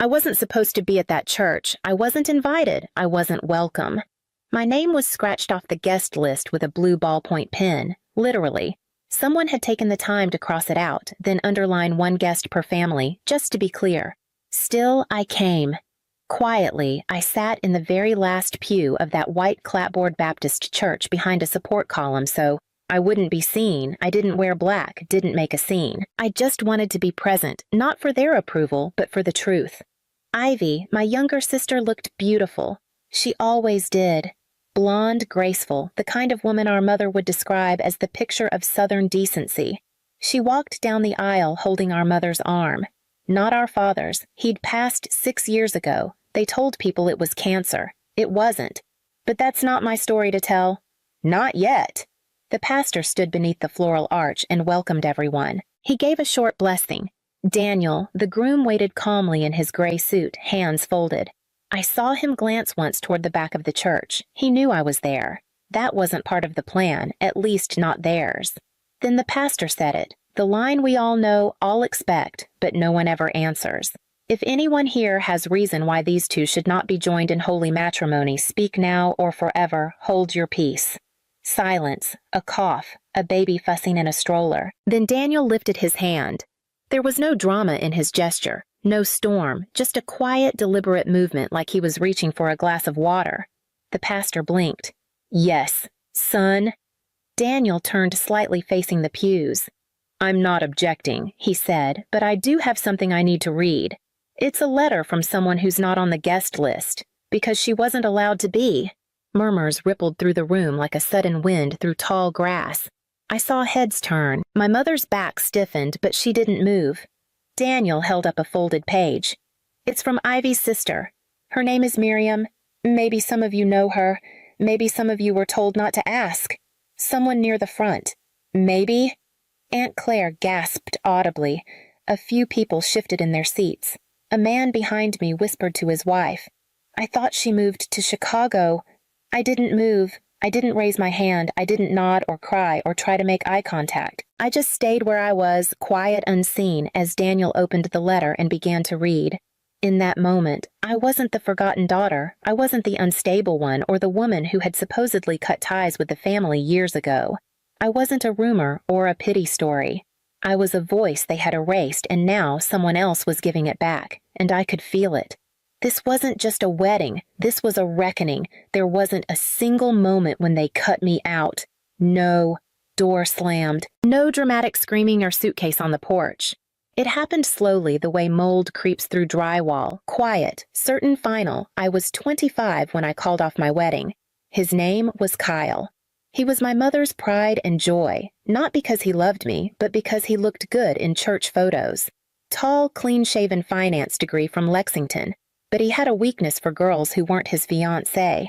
I wasn't supposed to be at that church. I wasn't invited. I wasn't welcome. My name was scratched off the guest list with a blue ballpoint pen, literally. Someone had taken the time to cross it out, then underline one guest per family, just to be clear. Still, I came. Quietly, I sat in the very last pew of that white clapboard Baptist church behind a support column so I wouldn't be seen. I didn't wear black, didn't make a scene. I just wanted to be present, not for their approval, but for the truth. Ivy, my younger sister, looked beautiful. She always did. Blonde, graceful, the kind of woman our mother would describe as the picture of Southern decency. She walked down the aisle holding our mother's arm. Not our father's. He'd passed 6 years ago. They told people it was cancer. It wasn't. But that's not my story to tell. Not yet. The pastor stood beneath the floral arch and welcomed everyone. He gave a short blessing. Daniel, the groom, waited calmly in his gray suit, hands folded. I saw him glance once toward the back of the church. He knew I was there. That wasn't part of the plan, at least not theirs. Then the pastor said it, the line we all know, all expect, but no one ever answers. If anyone here has reason why these two should not be joined in holy matrimony, speak now or forever, hold your peace. Silence, a cough, a baby fussing in a stroller. Then Daniel lifted his hand. There was no drama in his gesture, no storm, just a quiet, deliberate movement like he was reaching for a glass of water. The pastor blinked. Yes, son. Daniel turned slightly facing the pews. I'm not objecting, he said, but I do have something I need to read. It's a letter from someone who's not on the guest list, because she wasn't allowed to be. Murmurs rippled through the room like a sudden wind through tall grass. I saw heads turn. My mother's back stiffened, but she didn't move. Daniel held up a folded page. It's from Ivy's sister. Her name is Miriam. Maybe some of you know her. Maybe some of you were told not to ask. Someone near the front. Maybe. Aunt Claire gasped audibly. A few people shifted in their seats. A man behind me whispered to his wife. I thought she moved to Chicago. I didn't move. I didn't raise my hand. I didn't nod or cry or try to make eye contact. I just stayed where I was, quiet, unseen, as Daniel opened the letter and began to read. In that moment, I wasn't the forgotten daughter. I wasn't the unstable one or the woman who had supposedly cut ties with the family years ago. I wasn't a rumor or a pity story. I was a voice they had erased, and now someone else was giving it back, and I could feel it. This wasn't just a wedding. This was a reckoning. There wasn't a single moment when they cut me out. No. Door slammed. No dramatic screaming or suitcase on the porch. It happened slowly, the way mold creeps through drywall. Quiet, certain, final. I was 25 when I called off my wedding. His name was Kyle. He was my mother's pride and joy, not because he loved me, but because he looked good in church photos. Tall, clean-shaven finance degree from Lexington. But he had a weakness for girls who weren't his fiancée.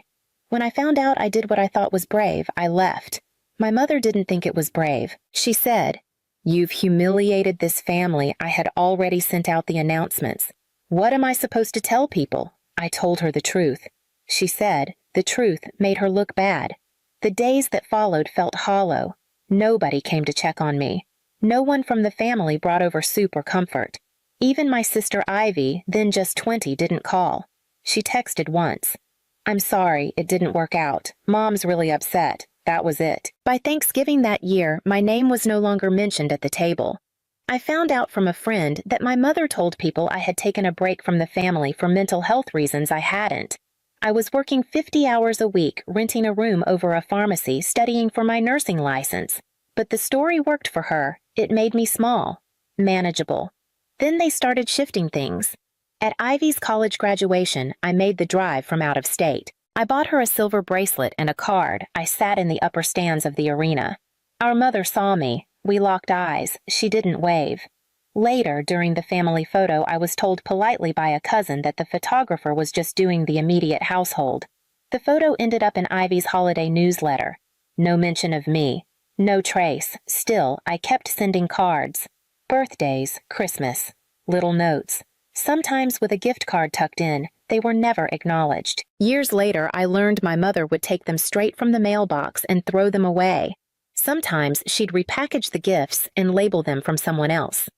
When I found out I did what I thought was brave, I left. My mother didn't think it was brave. She said, "You've humiliated this family. I had already sent out the announcements. What am I supposed to tell people?" I told her the truth. She said, the truth made her look bad. The days that followed felt hollow. Nobody came to check on me. No one from the family brought over soup or comfort. Even my sister Ivy, then just 20, didn't call. She texted once. I'm sorry, it didn't work out. Mom's really upset. That was it. By Thanksgiving that year, my name was no longer mentioned at the table. I found out from a friend that my mother told people I had taken a break from the family for mental health reasons I hadn't. I was working 50 hours a week, renting a room over a pharmacy, studying for my nursing license. But the story worked for her. It made me small, manageable. Then they started shifting things. At Ivy's college graduation, I made the drive from out of state. I bought her a silver bracelet and a card. I sat in the upper stands of the arena. Our mother saw me. We locked eyes. She didn't wave. Later, during the family photo, I was told politely by a cousin that the photographer was just doing the immediate household. The photo ended up in Ivy's holiday newsletter. No mention of me. No trace. Still, I kept sending cards. Birthdays, Christmas, little notes. Sometimes with a gift card tucked in. They were never acknowledged. Years later, I learned my mother would take them straight from the mailbox and throw them away. Sometimes she'd repackage the gifts and label them from someone else.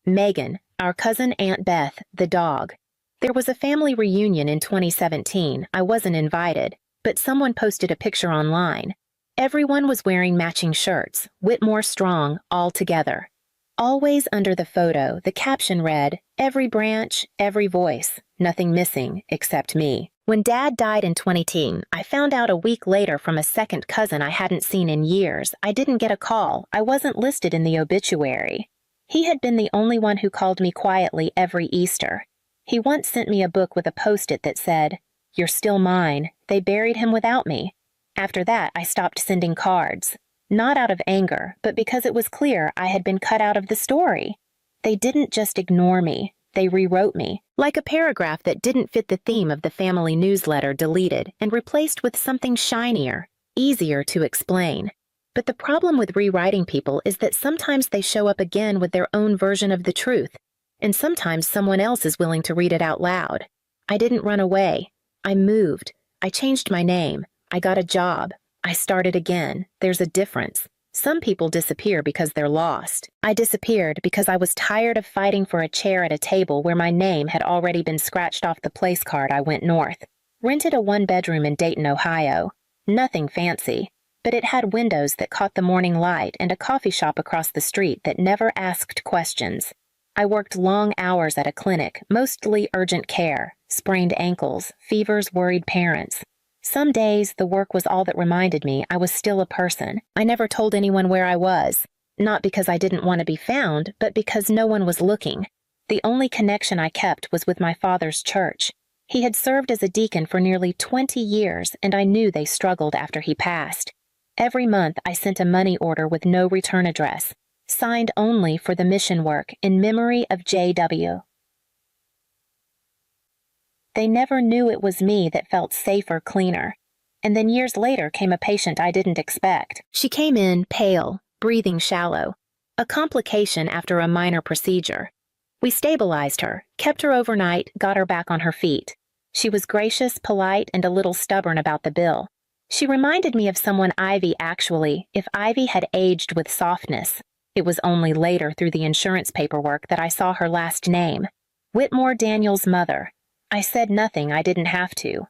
Megan, our cousin Aunt Beth, the dog. There was a family reunion in 2017. I wasn't invited, but someone posted a picture online. Everyone was wearing matching shirts, Whitmore Strong, all together. Always under the photo, the caption read, "Every branch, every voice, nothing missing except me." When Dad died in 2010, I found out a week later from a second cousin I hadn't seen in years. I didn't get a call. I wasn't listed in the obituary. He had been the only one who called me quietly every Easter. He once sent me a book with a post-it that said, "You're still mine. They buried him without me." After that, I stopped sending cards. Not out of anger, but because it was clear I had been cut out of the story. They didn't just ignore me. They rewrote me, like a paragraph that didn't fit the theme of the family newsletter deleted and replaced with something shinier, easier to explain. But the problem with rewriting people is that sometimes they show up again with their own version of the truth, and sometimes someone else is willing to read it out loud. I didn't run away. I moved. I changed my name. I got a job. I started again. There's a difference. Some people disappear because they're lost. I disappeared because I was tired of fighting for a chair at a table where my name had already been scratched off the place card I went north. Rented a one-bedroom in Dayton, Ohio. Nothing fancy, but it had windows that caught the morning light and a coffee shop across the street that never asked questions. I worked long hours at a clinic, mostly urgent care, sprained ankles, fevers, worried parents. Some days, the work was all that reminded me I was still a person. I never told anyone where I was, not because I didn't want to be found, but because no one was looking. The only connection I kept was with my father's church. He had served as a deacon for nearly 20 years, and I knew they struggled after he passed. Every month, I sent a money order with no return address, signed only for the mission work in memory of J.W. They never knew it was me that felt safer, cleaner. And then years later came a patient I didn't expect. She came in pale, breathing shallow, a complication after a minor procedure. We stabilized her, kept her overnight, got her back on her feet. She was gracious, polite, and a little stubborn about the bill. She reminded me of someone Ivy actually, if Ivy had aged with softness. It was only later through the insurance paperwork that I saw her last name. Whitmore Daniel's mother. I said nothing. I didn't have to.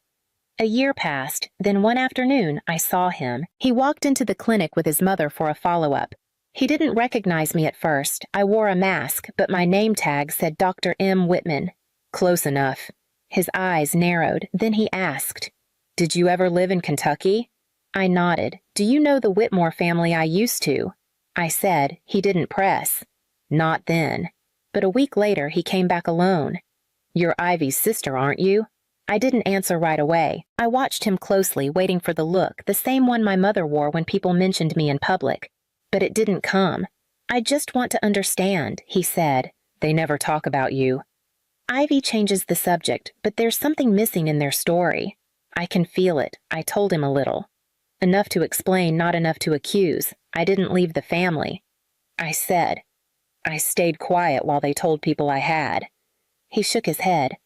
A year passed, then one afternoon I saw him. He walked into the clinic with his mother for a follow-up. He didn't recognize me at first. I wore a mask, but my name tag said Dr. M. Whitman. Close enough. His eyes narrowed. Then he asked, "Did you ever live in Kentucky?" I nodded. "Do you know the Whitmore family I used to?" I said. He didn't press. Not then. But a week later he came back alone. "You're Ivy's sister, aren't you?" I didn't answer right away. I watched him closely, waiting for the look, the same one my mother wore when people mentioned me in public. But it didn't come. "I just want to understand," he said. "They never talk about you." Ivy changes the subject, but there's something missing in their story. I can feel it. I told him a little. Enough to explain, not enough to accuse. I didn't leave the family. I said, "I stayed quiet while they told people I had." He shook his head.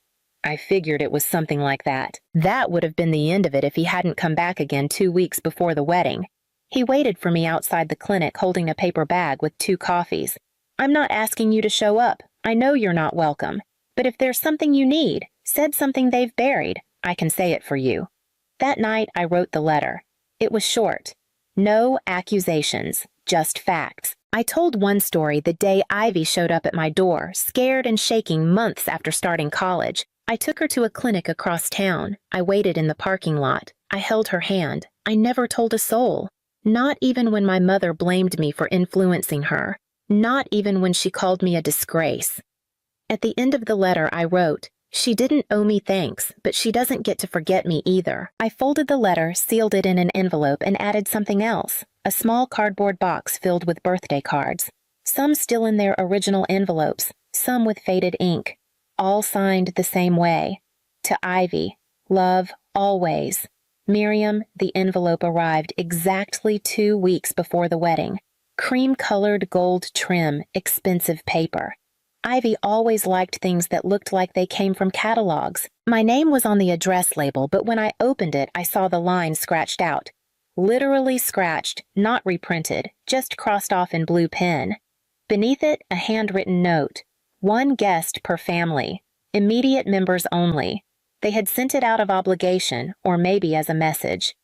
"I figured it was something like that." That would have been the end of it if he hadn't come back again 2 weeks before the wedding. He waited for me outside the clinic holding a paper bag with 2 coffees. "I'm not asking you to show up. I know you're not welcome. But if there's something you need, said something they've buried, I can say it for you." That night I wrote the letter. It was short. No accusations, just facts. I told one story the day Ivy showed up at my door, scared and shaking months after starting college. I took her to a clinic across town. I waited in the parking lot. I held her hand. I never told a soul. Not even when my mother blamed me for influencing her. Not even when she called me a disgrace. At the end of the letter I wrote, "She didn't owe me thanks, but she doesn't get to forget me either." I folded the letter, sealed it in an envelope, and added something else. A small cardboard box filled with birthday cards. Some still in their original envelopes, some with faded ink. All signed the same way. To Ivy, love, always. Miriam, the envelope arrived exactly 2 weeks before the wedding. Cream-colored gold trim, expensive paper. Ivy always liked things that looked like they came from catalogs. My name was on the address label, but when I opened it, I saw the line scratched out. Literally scratched, not reprinted, just crossed off in blue pen. Beneath it, a handwritten note. 1 guest per family. Immediate members only. They had sent it out of obligation, or maybe as a message.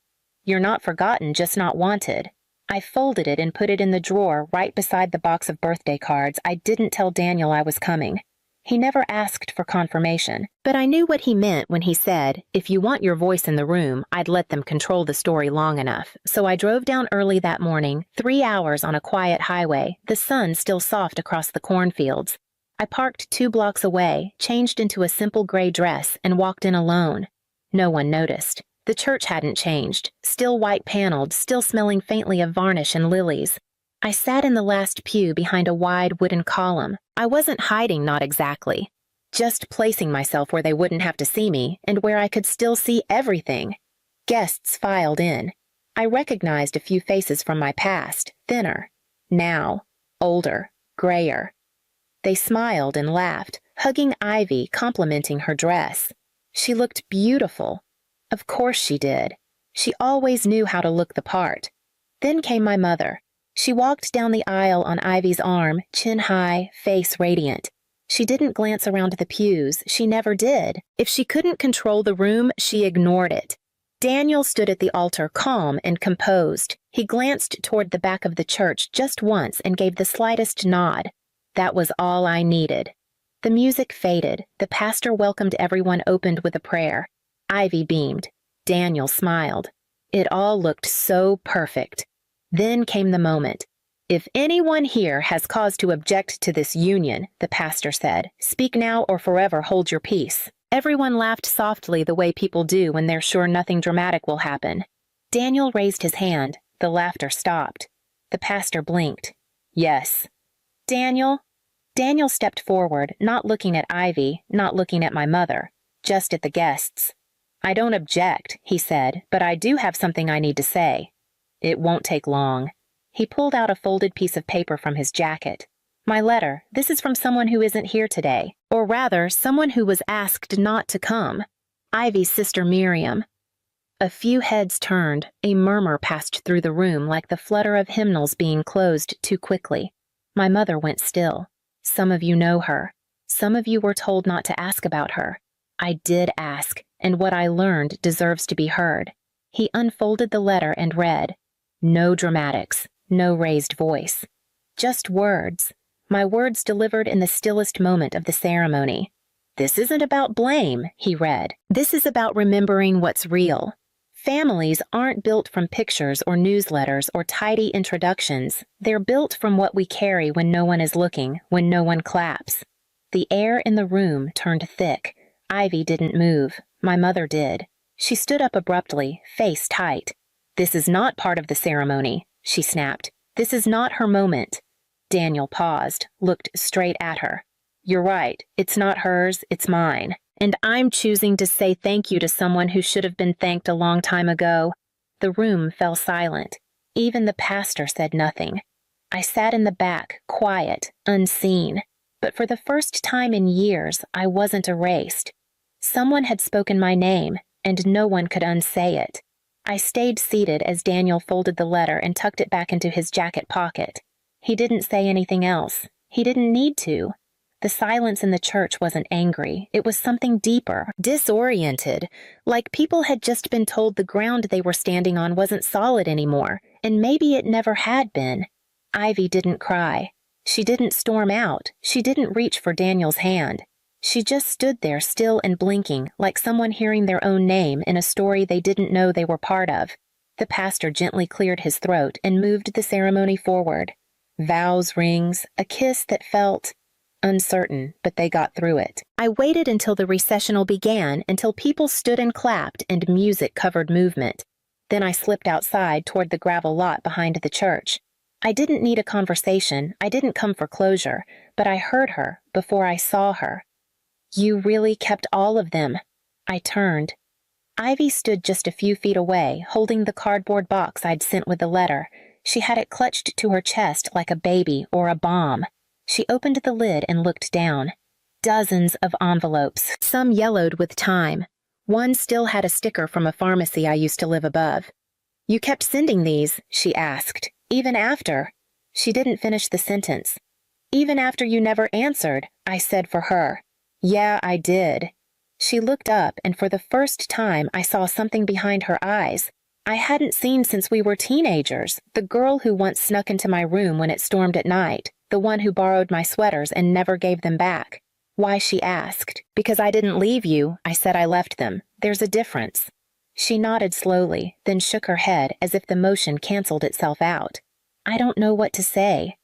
You're not forgotten, just not wanted. I folded it and put it in the drawer right beside the box of birthday cards. I didn't tell Daniel I was coming. He never asked for confirmation, but I knew what he meant when he said, if you want your voice in the room, I'd let them control the story long enough. So I drove down early that morning, 3 hours on a quiet highway, the sun still soft across the cornfields. I parked 2 blocks away, changed into a simple gray dress, and walked in alone. No one noticed. The church hadn't changed, still white-paneled, still smelling faintly of varnish and lilies. I sat in the last pew behind a wide wooden column. I wasn't hiding, not exactly. Just placing myself where they wouldn't have to see me, and where I could still see everything. Guests filed in. I recognized a few faces from my past, thinner. Now, older, grayer. They smiled and laughed, hugging Ivy, complimenting her dress. She looked beautiful. Of course she did. She always knew how to look the part. Then came my mother. She walked down the aisle on Ivy's arm, chin high, face radiant. She didn't glance around the pews. She never did. If she couldn't control the room, she ignored it. Daniel stood at the altar, calm and composed. He glanced toward the back of the church just once and gave the slightest nod. That was all I needed. The music faded. The pastor welcomed everyone, opened with a prayer. Ivy beamed. Daniel smiled. It all looked so perfect. Then came the moment. If anyone here has cause to object to this union, the pastor said, speak now or forever hold your peace. Everyone laughed softly the way people do when they're sure nothing dramatic will happen. Daniel raised his hand. The laughter stopped. The pastor blinked. Yes. Daniel? Daniel stepped forward, not looking at Ivy, not looking at my mother, just at the guests. I don't object, he said, but I do have something I need to say. It won't take long. He pulled out a folded piece of paper from his jacket. My letter. This is from someone who isn't here today. Or rather, someone who was asked not to come. Ivy's sister Miriam. A few heads turned. A murmur passed through the room like the flutter of hymnals being closed too quickly. My mother went still. Some of you know her. Some of you were told not to ask about her. I did ask, and what I learned deserves to be heard. He unfolded the letter and read. No dramatics, no raised voice. Just words. My words delivered in the stillest moment of the ceremony. This isn't about blame, he read. This is about remembering what's real. Families aren't built from pictures or newsletters or tidy introductions. They're built from what we carry when no one is looking, when no one claps. The air in the room turned thick. Ivy didn't move. My mother did. She stood up abruptly, face tight. This is not part of the ceremony, she snapped. This is not her moment. Daniel paused, looked straight at her. You're right. It's not hers, it's mine. And I'm choosing to say thank you to someone who should have been thanked a long time ago. The room fell silent. Even the pastor said nothing. I sat in the back, quiet, unseen. But for the first time in years, I wasn't erased. Someone had spoken my name, and no one could unsay it. I stayed seated as Daniel folded the letter and tucked it back into his jacket pocket. He didn't say anything else. He didn't need to. The silence in the church wasn't angry. It was something deeper, disoriented, like people had just been told the ground they were standing on wasn't solid anymore, and maybe it never had been. Ivy didn't cry. She didn't storm out. She didn't reach for Daniel's hand. She just stood there still and blinking, like someone hearing their own name in a story they didn't know they were part of. The pastor gently cleared his throat and moved the ceremony forward. Vows, rings, a kiss that felt uncertain, but they got through it. I waited until the recessional began, until people stood and clapped and music covered movement. Then I slipped outside toward the gravel lot behind the church. I didn't need a conversation. I didn't come for closure, but I heard her before I saw her. You really kept all of them. I turned. Ivy stood just a few feet away, holding the cardboard box I'd sent with the letter. She had it clutched to her chest like a baby or a bomb. She opened the lid and looked down. Dozens of envelopes, some yellowed with time. One still had a sticker from a pharmacy I used to live above. You kept sending these, she asked, even after. She didn't finish the sentence. Even after you never answered, I said for her. Yeah, I did. She looked up, and for the first time I saw something behind her eyes I hadn't seen since we were teenagers, the girl who once snuck into my room when it stormed at night, the one who borrowed my sweaters and never gave them back. Why, she asked. Because I didn't leave you, I said I left them. There's a difference. She nodded slowly, then shook her head as if the motion canceled itself out. I don't know what to say.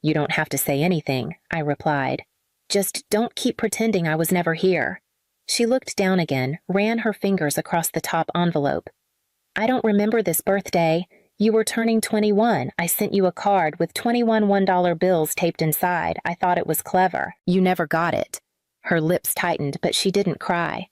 You don't have to say anything, I replied. Just don't keep pretending I was never here. She looked down again, ran her fingers across the top envelope. I don't remember this birthday. You were turning 21. I sent you a card with 21 $1 bills taped inside. I thought it was clever. You never got it. Her lips tightened, but she didn't cry.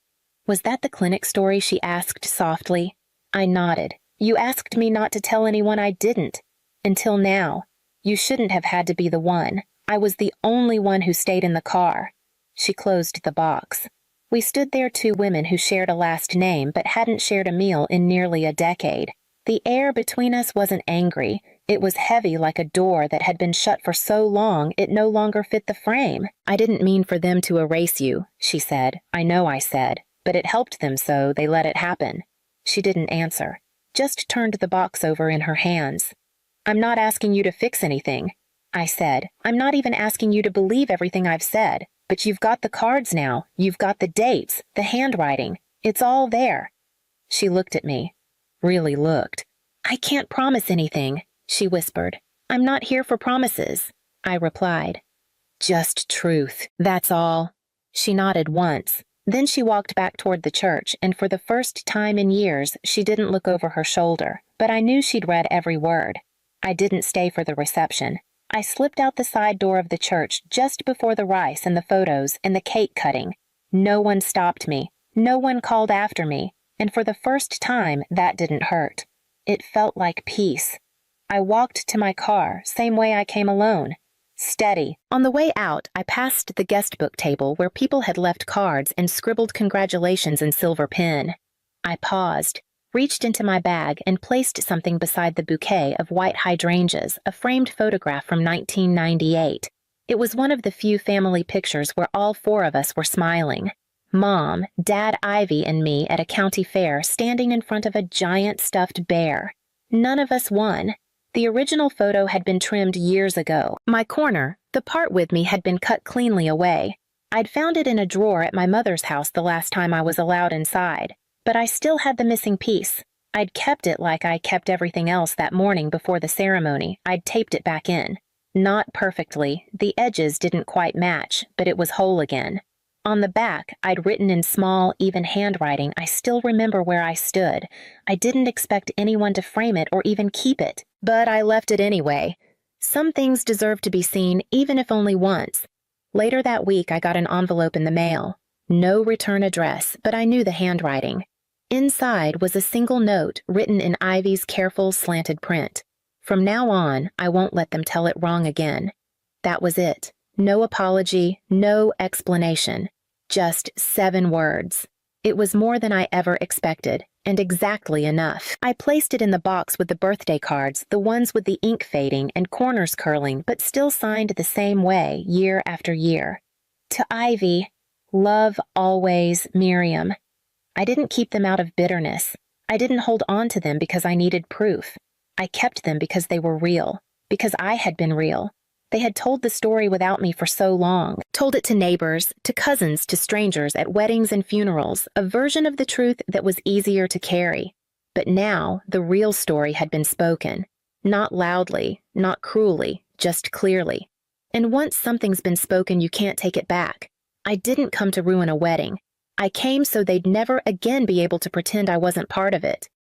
Was that the clinic story? She asked softly. I nodded. You asked me not to tell anyone I didn't. Until now. You shouldn't have had to be the one. I was the only one who stayed in the car. She closed the box. We stood there, two women who shared a last name but hadn't shared a meal in nearly a decade. The air between us wasn't angry. It was heavy like a door that had been shut for so long it no longer fit the frame. I didn't mean for them to erase you, she said. I know I said, but it helped them so they let it happen. She didn't answer, just turned the box over in her hands. I'm not asking you to fix anything, I said. I'm not even asking you to believe everything I've said. But you've got the cards now. You've got the dates, the handwriting. It's all there. She looked at me. Really looked. I can't promise anything, she whispered. I'm not here for promises, I replied. Just truth, that's all. She nodded once. Then she walked back toward the church, and for the first time in years, she didn't look over her shoulder. But I knew she'd read every word. I didn't stay for the reception. I slipped out the side door of the church just before the rice and the photos and the cake cutting. No one stopped me. No one called after me. And for the first time, that didn't hurt. It felt like peace. I walked to my car, same way I came alone. Steady. On the way out, I passed the guest book table where people had left cards and scribbled congratulations in silver pen. I paused, reached into my bag, and placed something beside the bouquet of white hydrangeas, a framed photograph from 1998. It was one of the few family pictures where all four of us were smiling. Mom, Dad, Ivy, and me at a county fair standing in front of a giant stuffed bear. None of us won. The original photo had been trimmed years ago. My corner, the part with me, had been cut cleanly away. I'd found it in a drawer at my mother's house the last time I was allowed inside. But I still had the missing piece. I'd kept it like I kept everything else that morning before the ceremony. I'd taped it back in. Not perfectly. The edges didn't quite match, but it was whole again. On the back, I'd written in small, even handwriting, I still remember where I stood. I didn't expect anyone to frame it or even keep it, but I left it anyway. Some things deserve to be seen, even if only once. Later that week, I got an envelope in the mail. No return address, but I knew the handwriting. Inside was a single note written in Ivy's careful, slanted print. From now on, I won't let them tell it wrong again. That was it. No apology, no explanation. Just 7 words. It was more than I ever expected, and exactly enough. I placed it in the box with the birthday cards, the ones with the ink fading and corners curling, but still signed the same way year after year. To Ivy, love always, Miriam. I didn't keep them out of bitterness. I didn't hold on to them because I needed proof. I kept them because they were real, because I had been real. They had told the story without me for so long, told it to neighbors, to cousins, to strangers, at weddings and funerals, a version of the truth that was easier to carry. But now, the real story had been spoken. Not loudly, not cruelly, just clearly. And once something's been spoken, you can't take it back. I didn't come to ruin a wedding. I came so they'd never again be able to pretend I wasn't part of it.